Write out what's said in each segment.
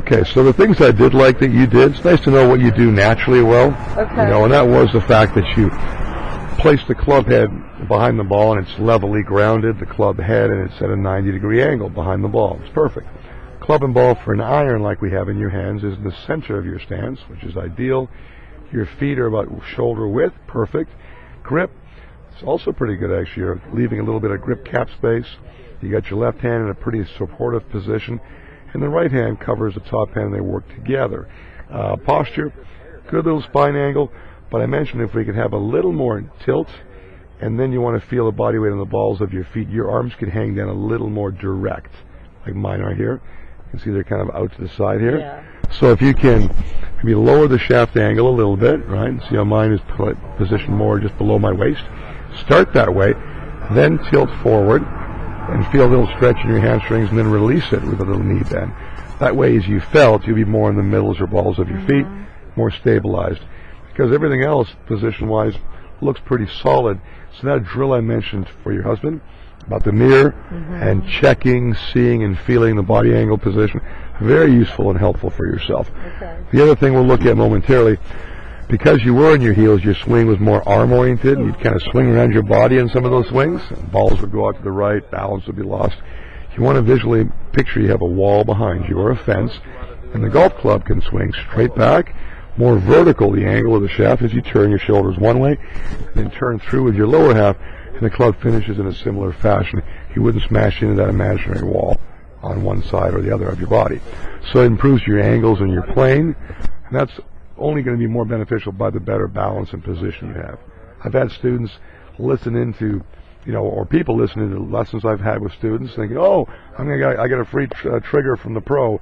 Okay, so the things I did like that you did, it's nice to know what you do naturally well. Okay. You know, and that was the fact that you place the club head behind the ball and it's levelly grounded, the club head, and it's at a 90-degree angle behind the ball. It's perfect. Club and ball for an iron like we have in your hands is in the center of your stance, which is ideal. Your feet are about shoulder width, perfect. Grip, it's also pretty good actually. You're leaving a little bit of grip cap space. You got your left hand in a pretty supportive position, and the right hand covers the top hand and they work together. Posture, good little spine angle, but I mentioned if we could have a little more tilt, and then you want to feel the body weight on the balls of your feet, your arms could hang down a little more direct, like mine are here. You can see they're kind of out to the side here. Yeah. So if you can maybe lower the shaft angle a little bit, right? See how mine is positioned more just below my waist. Start that way, then tilt forward and feel a little stretch in your hamstrings, and then release it with a little knee bend. That way, as you felt, you'll be more in the middles or balls of your feet, more stabilized. Because everything else, position-wise, looks pretty solid. So that drill I mentioned for your husband about the mirror and checking, seeing, and feeling the body angle position, very useful and helpful for yourself. Okay. The other thing we'll look at momentarily, because you were in your heels, your swing was more arm-oriented. You'd kind of swing around your body in some of those swings. Balls would go out to the right, balance would be lost. You want to visually picture you have a wall behind you or a fence, and the golf club can swing straight back, more vertical the angle of the shaft as you turn your shoulders one way, and then turn through with your lower half, and the club finishes in a similar fashion. You wouldn't smash into that imaginary wall on one side or the other of your body. So it improves your angles and your plane, and that's only going to be more beneficial by the better balance and position you have. I've had students listen into, or people listening to lessons I've had with students thinking, oh, I got a free trigger from the pro.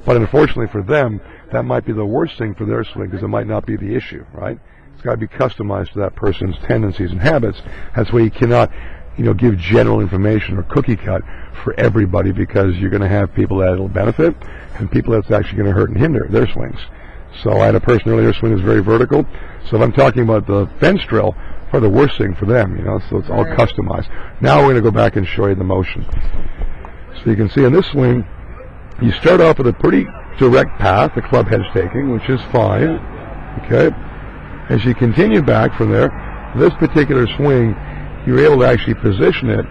But unfortunately for them, that might be the worst thing for their swing because it might not be the issue, right? It's got to be customized to that person's tendencies and habits. That's why you cannot, give general information or cookie cut for everybody, because you're going to have people that it'll benefit and people that's actually going to hurt and hinder their swings. So I had a person earlier, their swing is very vertical. So if I'm talking about the fence drill, probably the worst thing for them, so it's all customized. Now we're going to go back and show you the motion. So you can see in this swing, you start off with a pretty direct path, the club head's taking, which is fine. Okay. As you continue back from there, this particular swing, you're able to actually position it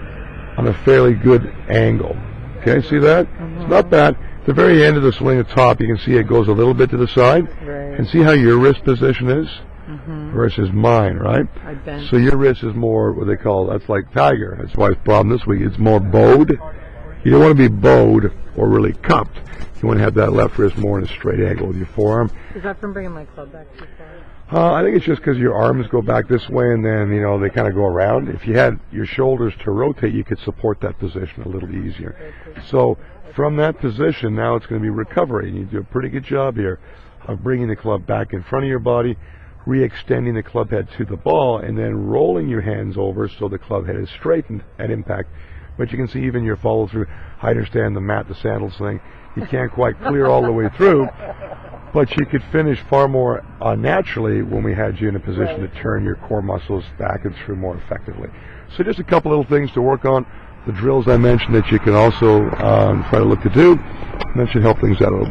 on a fairly good angle. Okay, see that? It's not bad. At the very end of the swing at the top, you can see it goes a little bit to the side. Right. And see how your wrist position is versus mine, right? I bent. So your wrist is more what they call, that's like tiger. That's why it's the problem this week. It's more bowed. You don't want to be bowed or really cupped. You want to have that left wrist more in a straight angle with your forearm. Is that from bringing my club back too far? I think it's just because your arms go back this way and then, they kind of go around. If you had your shoulders to rotate, you could support that position a little easier. So from that position, now it's going to be recovery. And you do a pretty good job here of bringing the club back in front of your body, re-extending the club head to the ball, and then rolling your hands over so the club head is straightened at impact. But you can see even your follow-through. I understand the sandals thing. You can't quite clear all the way through, but you could finish far more naturally when we had you in a position to turn your core muscles back and through more effectively. So just a couple little things to work on. The drills I mentioned that you can also try to look to do, and that should help things out a little bit.